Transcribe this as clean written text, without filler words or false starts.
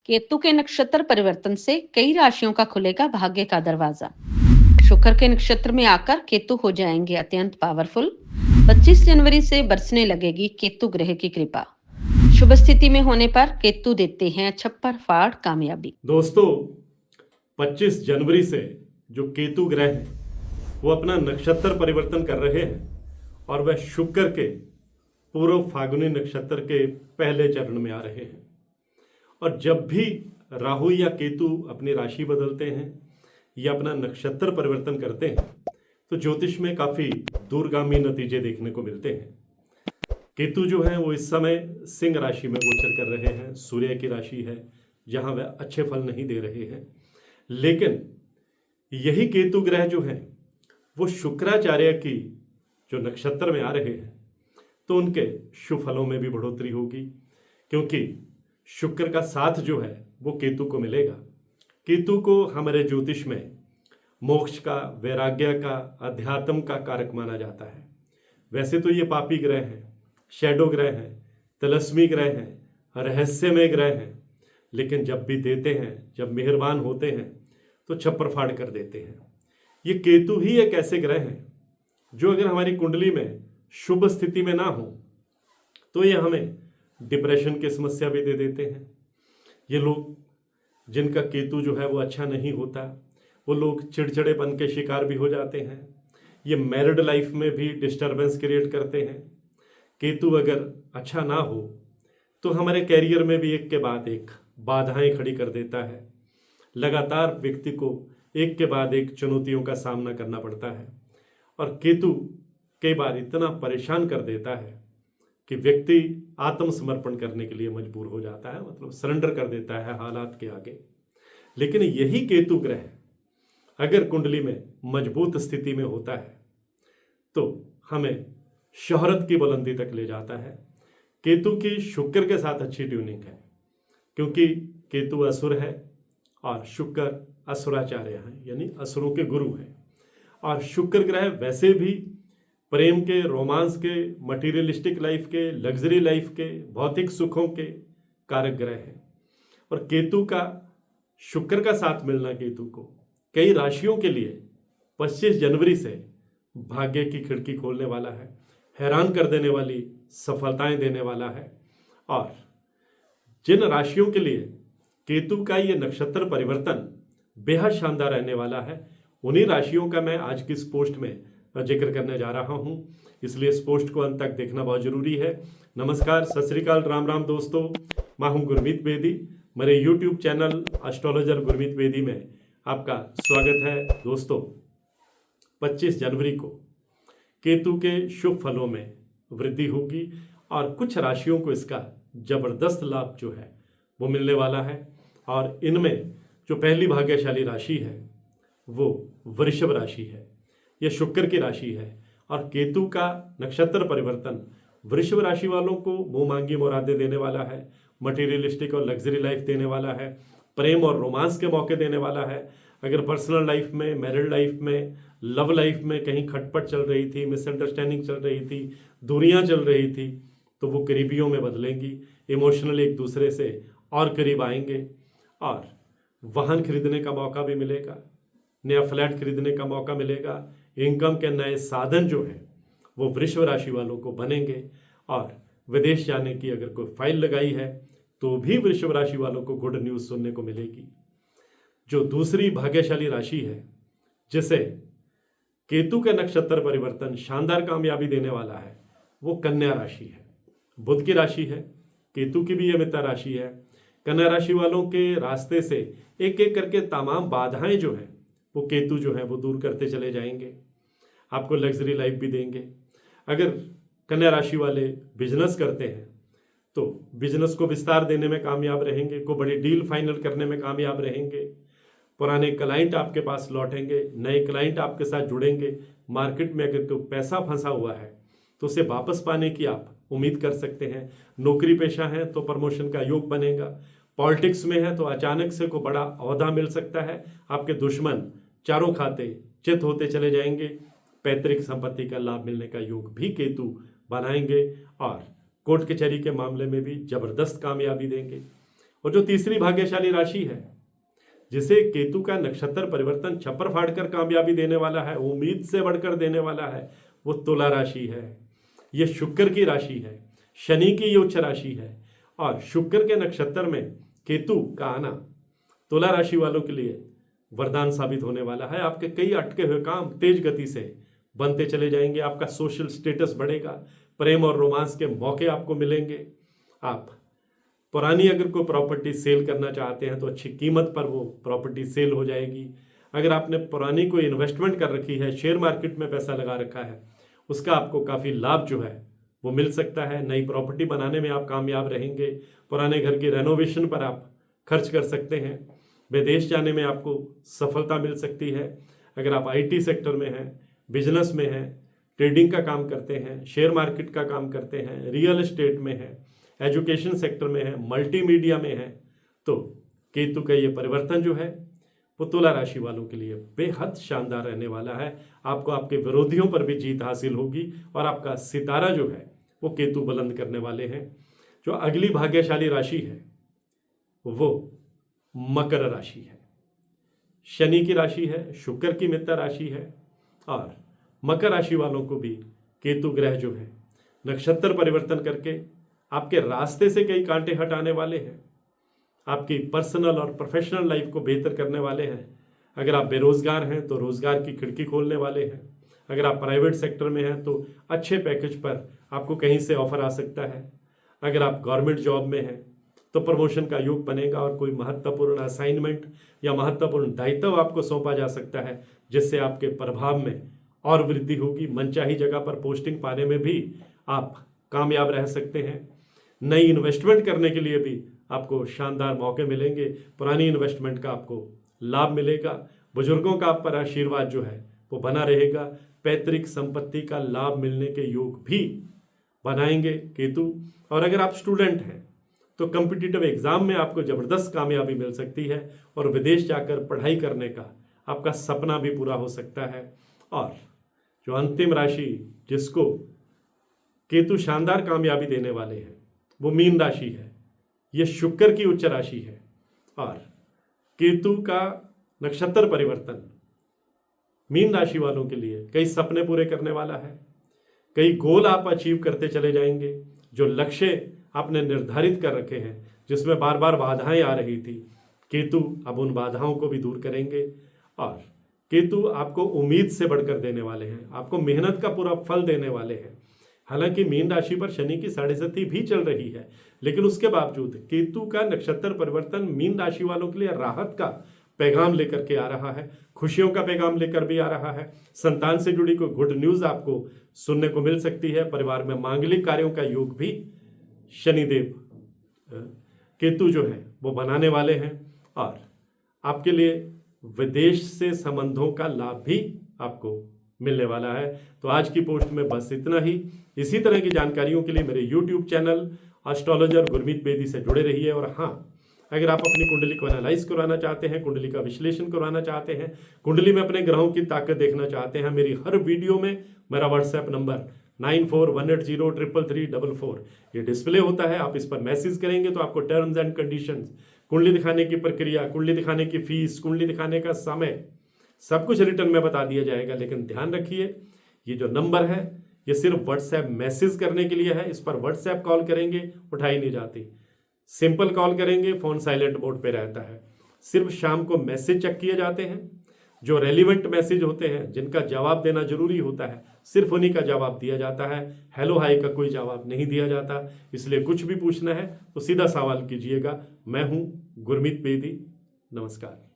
केतु के नक्षत्र परिवर्तन से कई राशियों का खुलेगा भाग्य का दरवाजा। शुक्र के नक्षत्र में आकर केतु हो जाएंगे अत्यंत पावरफुल। 25 जनवरी से बरसने लगेगी केतु ग्रह की कृपा। शुभ स्थिति में होने पर केतु देते हैं छप्पर फाड़ कामयाबी। दोस्तों, 25 जनवरी से जो केतु ग्रह है वो अपना नक्षत्र परिवर्तन कर रहे हैं और वह शुक्र के पूर्व फाल्गुनी नक्षत्र के पहले चरण में आ रहे हैं। और जब भी राहु या केतु अपनी राशि बदलते हैं या अपना नक्षत्र परिवर्तन करते हैं तो ज्योतिष में काफ़ी दूरगामी नतीजे देखने को मिलते हैं। केतु जो है वो इस समय सिंह राशि में गोचर कर रहे हैं। सूर्य की राशि है जहां वह अच्छे फल नहीं दे रहे हैं, लेकिन यही केतु ग्रह जो है वो शुक्राचार्य की जो नक्षत्र में आ रहे हैं तो उनके शुभ फलों में भी बढ़ोतरी होगी, क्योंकि शुक्र का साथ जो है वो केतु को मिलेगा। केतु को हमारे ज्योतिष में मोक्ष का, वैराग्य का, अध्यात्म का कारक माना जाता है। वैसे तो ये पापी ग्रह हैं, शैडो ग्रह हैं, तिलस्मी ग्रह हैं, रहस्यमय ग्रह हैं, लेकिन जब भी देते हैं, जब मेहरबान होते हैं तो छप्पर फाड़ कर देते हैं। ये केतु ही एक ऐसे ग्रह हैं जो अगर हमारी कुंडली में शुभ स्थिति में ना हो तो ये हमें डिप्रेशन की समस्या भी दे देते हैं। ये लोग जिनका केतु जो है वो अच्छा नहीं होता, वो लोग चिड़चिड़ेपन के शिकार भी हो जाते हैं। ये मैरिड लाइफ में भी डिस्टर्बेंस क्रिएट करते हैं। केतु अगर अच्छा ना हो तो हमारे कैरियर में भी एक के बाद एक बाधाएं खड़ी कर देता है। लगातार व्यक्ति को एक के बाद एक चुनौतियों का सामना करना पड़ता है और केतु कई बार इतना परेशान कर देता है कि व्यक्ति आत्मसमर्पण करने के लिए मजबूर हो जाता है, मतलब सरेंडर कर देता है हालात के आगे। लेकिन यही केतु ग्रह अगर कुंडली में मजबूत स्थिति में होता है तो हमें शोहरत की बुलंदी तक ले जाता है। केतु की शुक्र के साथ अच्छी ट्यूनिंग है, क्योंकि केतु असुर है और शुक्र असुराचार्य हैं, यानी असुरों के गुरु हैं। और शुक्र ग्रह वैसे भी प्रेम के, रोमांस के, मटीरियलिस्टिक लाइफ के, लग्जरी लाइफ के, भौतिक सुखों के कारक ग्रह हैं। और केतु का, शुक्र का साथ मिलना केतु को कई राशियों के लिए 25 जनवरी से भाग्य की खिड़की खोलने वाला है, हैरान कर देने वाली सफलताएं देने वाला है। और जिन राशियों के लिए केतु का ये नक्षत्र परिवर्तन बेहद शानदार रहने वाला है, उन्हीं राशियों का मैं आज की इस पोस्ट में जिक्र करने जा रहा हूं, इसलिए इस पोस्ट को अंत तक देखना बहुत जरूरी है। नमस्कार, सत श्री अकाल, राम राम दोस्तों, मैं हूं गुरमीत बेदी। मेरे YouTube channel astrologer Gurmeet Bedi में आपका स्वागत है। दोस्तों, 25 जनवरी को केतु के शुभ फलों में वृद्धि होगी और कुछ राशियों को इसका जबरदस्त लाभ जो है वो मिलने वाला है। और इनमें जो पहली भाग्यशाली राशि है वो वृषभ राशि है। यह शुक्र की राशि है और केतु का नक्षत्र परिवर्तन वृषभ राशि वालों को मुंह मांगी मुरादें देने वाला है, मटेरियलिस्टिक और लग्जरी लाइफ देने वाला है, प्रेम और रोमांस के मौके देने वाला है। अगर पर्सनल लाइफ में, मैरिड लाइफ में, लव लाइफ में कहीं खटपट चल रही थी, मिसअंडरस्टैंडिंग चल रही थी, दूरियां चल रही थी, तो वो करीबियों में बदलेंगी। इमोशनली एक दूसरे से और करीब आएंगे और वाहन खरीदने का मौका भी मिलेगा, नया फ्लैट खरीदने का मौका मिलेगा। इनकम के नए साधन जो हैं वो वृषभ राशि वालों को बनेंगे। और विदेश जाने की अगर कोई फाइल लगाई है तो भी वृषभ राशि वालों को गुड न्यूज़ सुनने को मिलेगी। जो दूसरी भाग्यशाली राशि है जिसे केतु का नक्षत्र परिवर्तन शानदार कामयाबी देने वाला है वो कन्या राशि है। बुध की राशि है, केतु की भी यह मित्र राशि है। कन्या राशि वालों के रास्ते से एक एक करके तमाम बाधाएं जो हैं वो केतु जो है वो दूर करते चले जाएंगे, आपको लग्जरी लाइफ भी देंगे। अगर कन्या राशि वाले बिजनेस करते हैं तो बिजनेस को विस्तार देने में कामयाब रहेंगे, को बड़ी डील फाइनल करने में कामयाब रहेंगे। पुराने क्लाइंट आपके पास लौटेंगे, नए क्लाइंट आपके साथ जुड़ेंगे। मार्केट में अगर कोई पैसा फंसा हुआ है तो उसे वापस पाने की आप उम्मीद कर सकते हैं। नौकरी पेशा है तो प्रमोशन का योग बनेगा। पॉलिटिक्स में है तो अचानक से को बड़ा ओहदा मिल सकता है। आपके दुश्मन चारों खाते चित होते चले जाएंगे। पैतृक संपत्ति का लाभ मिलने का योग भी केतु बनाएंगे और कोर्ट कचहरी के मामले में भी जबरदस्त कामयाबी देंगे। और जो तीसरी भाग्यशाली राशि है, जिसे केतु का नक्षत्र परिवर्तन छप्पर फाड़कर कामयाबी देने वाला है, उम्मीद से बढ़कर देने वाला है, वो तुला राशि है। ये शुक्र की राशि है, शनि की ये उच्च राशि है, और शुक्र के नक्षत्र में केतु का आना तुला राशि वालों के लिए वरदान साबित होने वाला है। आपके कई अटके हुए काम तेज गति से बनते चले जाएंगे, आपका सोशल स्टेटस बढ़ेगा, प्रेम और रोमांस के मौके आपको मिलेंगे। आप पुरानी अगर कोई प्रॉपर्टी सेल करना चाहते हैं तो अच्छी कीमत पर वो प्रॉपर्टी सेल हो जाएगी। अगर आपने पुरानी कोई इन्वेस्टमेंट कर रखी है, शेयर मार्केट में पैसा लगा रखा है, उसका आपको काफ़ी लाभ जो है वो मिल सकता है। नई प्रॉपर्टी बनाने में आप कामयाब रहेंगे। पुराने घर की रेनोवेशन पर आप खर्च कर सकते हैं। विदेश जाने में आपको सफलता मिल सकती है। अगर आप आईटी सेक्टर में हैं, बिजनेस में हैं, ट्रेडिंग का काम करते हैं, शेयर मार्केट का काम करते हैं, रियल एस्टेट में हैं, एजुकेशन सेक्टर में हैं, मल्टीमीडिया में हैं, तो केतु का ये परिवर्तन जो है वो तुला राशि वालों के लिए बेहद शानदार रहने वाला है। आपको आपके विरोधियों पर भी जीत हासिल होगी और आपका सितारा जो है वो केतु बुलंद करने वाले हैं। जो अगली भाग्यशाली राशि है वो मकर राशि है। शनि की राशि है, शुक्र की मित्र राशि है, और मकर राशि वालों को भी केतु ग्रह जो है नक्षत्र परिवर्तन करके आपके रास्ते से कई कांटे हटाने वाले हैं। आपकी पर्सनल और प्रोफेशनल लाइफ को बेहतर करने वाले हैं। अगर आप बेरोजगार हैं तो रोजगार की खिड़की खोलने वाले हैं। अगर आप प्राइवेट सेक्टर में हैं तो अच्छे पैकेज पर आपको कहीं से ऑफर आ सकता है। अगर आप गवर्नमेंट जॉब में हैं तो प्रमोशन का योग बनेगा और कोई महत्वपूर्ण असाइनमेंट या महत्वपूर्ण दायित्व आपको सौंपा जा सकता है, जिससे आपके प्रभाव में और वृद्धि होगी। मनचाही जगह पर पोस्टिंग पाने में भी आप कामयाब रह सकते हैं। नई इन्वेस्टमेंट करने के लिए भी आपको शानदार मौके मिलेंगे। पुरानी इन्वेस्टमेंट का आपको लाभ मिलेगा। बुजुर्गों का आप पर आशीर्वाद जो है वो बना रहेगा। पैतृक संपत्ति का लाभ मिलने के योग भी बनाएंगे केतु। और अगर आप स्टूडेंट हैं तो कॉम्पिटिटिव एग्जाम में आपको जबरदस्त कामयाबी मिल सकती है और विदेश जाकर पढ़ाई करने का आपका सपना भी पूरा हो सकता है। और जो अंतिम राशि जिसको केतु शानदार कामयाबी देने वाले हैं वो मीन राशि है। ये शुक्र की उच्च राशि है और केतु का नक्षत्र परिवर्तन मीन राशि वालों के लिए कई सपने पूरे करने वाला है। कई गोल आप अचीव करते चले जाएंगे। जो लक्ष्य आपने निर्धारित कर रखे हैं, जिसमें बार बार बाधाएं आ रही थी, केतु अब उन बाधाओं को भी दूर करेंगे। और केतु आपको उम्मीद से बढ़कर देने वाले हैं, आपको मेहनत का पूरा फल देने वाले हैं। हालांकि मीन राशि पर शनि की 7.5 भी चल रही है, लेकिन उसके बावजूद केतु का नक्षत्र परिवर्तन मीन राशि वालों के लिए राहत का पैगाम लेकर के आ रहा है, खुशियों का पैगाम लेकर भी आ रहा है। संतान से जुड़ी कोई गुड न्यूज आपको सुनने को मिल सकती है। परिवार में मांगलिक कार्यों का योग भी शनिदेव केतु जो है वो बनाने वाले हैं और आपके लिए विदेश से संबंधों का लाभ भी आपको मिलने वाला है। तो आज की पोस्ट में बस इतना ही। इसी तरह की जानकारियों के लिए मेरे YouTube channel astrologer Gurmeet Bedi से जुड़े रहिए। और हाँ, अगर आप अपनी कुंडली को एनालाइज करवाना चाहते हैं, कुंडली का विश्लेषण करवाना चाहते हैं, कुंडली में अपने ग्रहों की ताकत देखना चाहते हैं, मेरी हर वीडियो में मेरा व्हाट्सएप नंबर 9418033344 ये डिस्प्ले होता है। आप इस पर मैसेज करेंगे तो आपको टर्म्स एंड कंडीशंस, कुंडली दिखाने की प्रक्रिया, कुंडली दिखाने की फीस, कुंडली दिखाने का समय, सब कुछ रिटर्न में बता दिया जाएगा। लेकिन ध्यान रखिए, ये जो नंबर है ये सिर्फ व्हाट्सएप मैसेज करने के लिए है। इस पर व्हाट्सएप कॉल करेंगे उठाई नहीं जाती, सिंपल कॉल करेंगे फोन साइलेंट मोड पे रहता है। सिर्फ शाम को मैसेज चेक किए जाते हैं। जो रेलिवेंट मैसेज होते हैं, जिनका जवाब देना जरूरी होता है, सिर्फ उन्हीं का जवाब दिया जाता है। हेलो हाय का कोई जवाब नहीं दिया जाता। इसलिए कुछ भी पूछना है तो सीधा सवाल कीजिएगा। मैं हूं गुरमीत बेदी। नमस्कार।